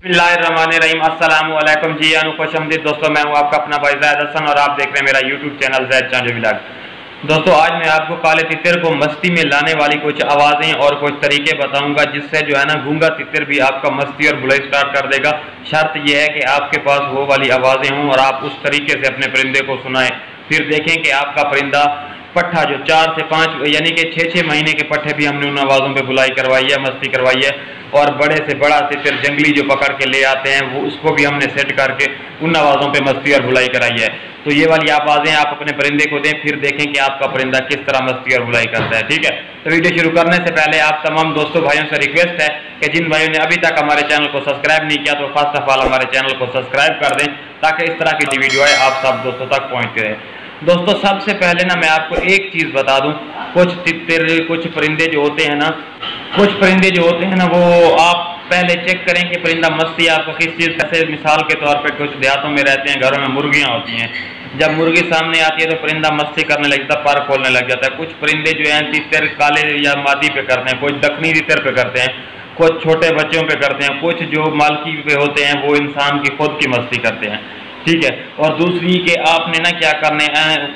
बिस्मिल्लाहिर्रहमानिर्रहीम। अस्सलाम वालेकुम जी, खुशआमदीद दोस्तों। मैं हूं आपका अपना भाई ज़ैद हसन और आप देख रहे हैं मेरा यूट्यूब चैनल ज़ैद चांजो व्लॉग। दोस्तों, आज मैं आपको काले तितर को मस्ती में लाने वाली कुछ आवाज़ें और कुछ तरीके बताऊंगा जिससे जो है ना गूंगा तितर भी आपका मस्ती और बुलाई स्टार्ट कर देगा। शर्त यह है कि आपके पास वो वाली आवाज़ें हों और आप उस तरीके से अपने परिंदे को सुनाएं। फिर देखें कि आपका परिंदा पट्ठा जो 4 से 5 यानी कि 6-6 महीने के पट्ठे भी हमने उन आवाज़ों पे बुलाई करवाई है, मस्ती करवाई है। और बड़े से बड़ा तितर जंगली जो पकड़ के ले आते हैं वो उसको भी हमने सेट करके उन आवाज़ों पे मस्ती और बुलाई कराई है। तो ये वाली आवाज़ें आप अपने परिंदे को दें, फिर देखें कि आपका परिंदा किस तरह मस्ती और बुलाई करता है। ठीक है, तो वीडियो शुरू करने से पहले आप तमाम दोस्तों भाइयों से रिक्वेस्ट है कि जिन भाइयों ने अभी तक हमारे चैनल को सब्सक्राइब नहीं किया तो फर्स्ट ऑफ ऑल हमारे चैनल को सब्सक्राइब कर दें ताकि इस तरह की वीडियो है आप सब दोस्तों तक पहुँचती रहे। दोस्तों, सबसे पहले ना मैं आपको एक चीज़ बता दूं, कुछ तितर कुछ परिंदे जो होते हैं ना वो आप पहले चेक करें कि परिंदा मस्ती आपको किस चीज़ से। मिसाल के तौर पे कुछ देहातों में रहते हैं, घरों में मुर्गियां होती हैं, जब मुर्गी सामने आती है तो परिंदा मस्ती करने लग जाता है, पर खोलने लग जाता है। कुछ परिंदे जो हैं तितर काले या मादी पे करते हैं, कुछ दखनी तितर पे करते हैं, कुछ छोटे बच्चों पे करते हैं, कुछ जो मालकी पे होते हैं वो इंसान की खुद की मस्ती करते हैं। ठीक है, और दूसरी कि आपने ना क्या करने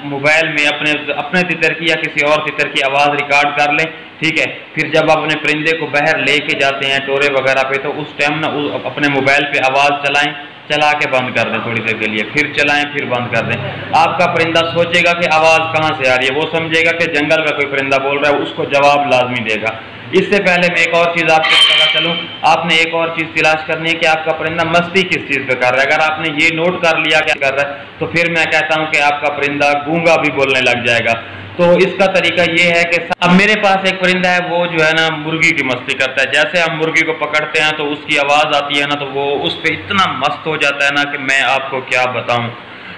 मोबाइल में अपने तितर की या किसी और तितर की आवाज़ रिकॉर्ड कर लें। ठीक है, फिर जब अपने परिंदे को बाहर लेके जाते हैं टोरे वगैरह पे तो उस टाइम ना अपने मोबाइल पे आवाज़ चलाएं, चला के बंद कर दें थोड़ी देर के लिए, फिर चलाएं फिर बंद कर दें। आपका परिंदा सोचेगा कि आवाज़ कहाँ से आ रही है, वो समझेगा कि जंगल का कोई परिंदा बोल रहा है, उसको जवाब लाजमी देगा। इससे पहले मैं एक और चीज़ आपको बता चलूँ, आपने एक और चीज़ तलाश करनी है कि आपका परिंदा मस्ती किस चीज़ पे कर रहा है। अगर आपने ये नोट कर लिया क्या कर रहा है तो फिर मैं कहता हूँ कि आपका परिंदा गूंगा भी बोलने लग जाएगा। तो इसका तरीका ये है कि अब मेरे पास एक परिंदा है, वो जो है ना मुर्गी की मस्ती करता है। जैसे हम मुर्गी को पकड़ते हैं तो उसकी आवाज़ आती है ना तो वो उस पर इतना मस्त हो जाता है ना कि मैं आपको क्या बताऊँ।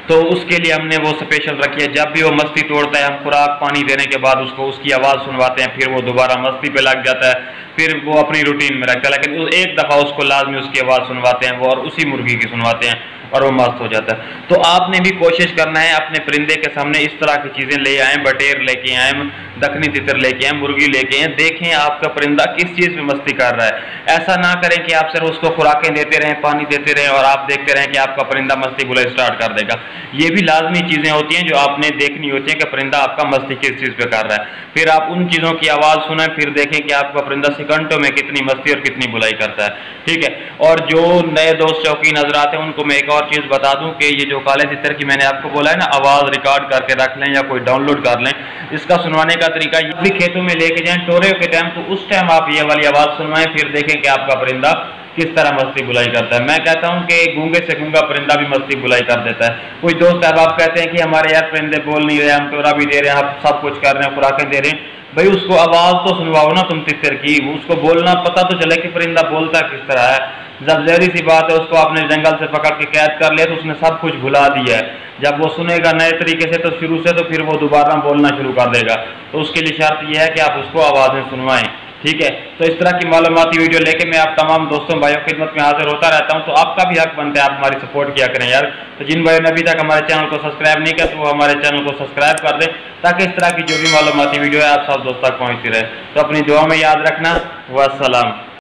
तो उसके लिए हमने वो स्पेशल रखी है, जब भी वो मस्ती तोड़ता है हम खुराक पानी देने के बाद उसको उसकी आवाज़ सुनवाते हैं, फिर वो दोबारा मस्ती पे लग जाता है, फिर वो अपनी रूटीन में रखता है। लेकिन एक दफ़ा उसको लाजमी उसकी आवाज़ सुनवाते हैं वो और उसी मुर्गी की सुनवाते हैं और वो मस्त हो जाता है। तो आपने भी कोशिश करना है अपने परिंदे के सामने इस तरह की चीज़ें ले आएँ, बटेर लेके आएँ, दखनी तितर लेके आएँ, मुर्गी लेके आएँ, देखें आपका परिंदा किस चीज़ में मस्ती कर रहा है। ऐसा ना करें कि आप सिर्फ उसको खुराकें देते रहें, पानी देते रहें और आप देखते रहें कि आपका परिंदा मस्ती बुलाई स्टार्ट कर देगा। ये भी लाजमी चीज़ें होती हैं जो आपने देखनी होती हैं कि परिंदा आपका मस्ती किस चीज़ पे कर रहा है। फिर आप उन चीज़ों की आवाज़ सुनें, फिर देखें कि आपका परिंदा सेकंडों में कितनी मस्ती और कितनी बुलाई करता है। ठीक है, और जो नए दोस्त शौकीन हजरात हैं उनको मैं एक और चीज़ बता दूं कि ये जो काले तितर की मैंने आपको बोला है ना आवाज़ रिकॉर्ड करके रख लें या कोई डाउनलोड कर लें, इसका सुनवाने का तरीका ये भी खेतों में लेके जाएं टोरे के टाइम तो उस टाइम आप ये वाली आवाज़ सुनवाएं, फिर देखें कि आपका परिंदा किस तरह मस्ती बुलाई करता है। मैं कहता हूं कि गूंगे से गूंगा परिंदा भी मस्ती बुलाई कर देता है। कुछ दोस्त अब आप कहते हैं कि हमारे यार परिंदे बोल नहीं रहे, हम टोरा भी दे रहे हैं, हम सब कुछ कर रहे हैं, खुराकें दे रहे हैं, भाई उसको आवाज़ तो सुनवाओ ना तुम तितर की, उसको बोलना पता तो चले कि परिंदा बोलता किस तरह है। जब जहरी सी बात है उसको आपने जंगल से पकड़ के कैद कर लिया तो उसने सब कुछ भुला दिया है। जब वो सुनेगा नए तरीके से तो शुरू से तो फिर वो दोबारा बोलना शुरू कर देगा। तो उसके लिए शर्त यह है कि आप उसको आवाज़ें सुनवाएं। ठीक है, तो इस तरह की मालूमाती वीडियो लेके मैं आप तमाम दोस्तों भाइयों की खिदमत में हाजिर होता रहता हूं। तो आपका भी हक बनता है आप हमारी सपोर्ट किया करें यार। तो जिन भाइयों ने अभी तक हमारे चैनल को सब्सक्राइब नहीं किया तो वो हमारे चैनल को सब्सक्राइब कर दें ताकि इस तरह की जो भी मालूमाती वीडियो है आप सब दोस्तों तक पहुँचती रहे। तो अपनी दुआ में याद रखना। वस्सलाम।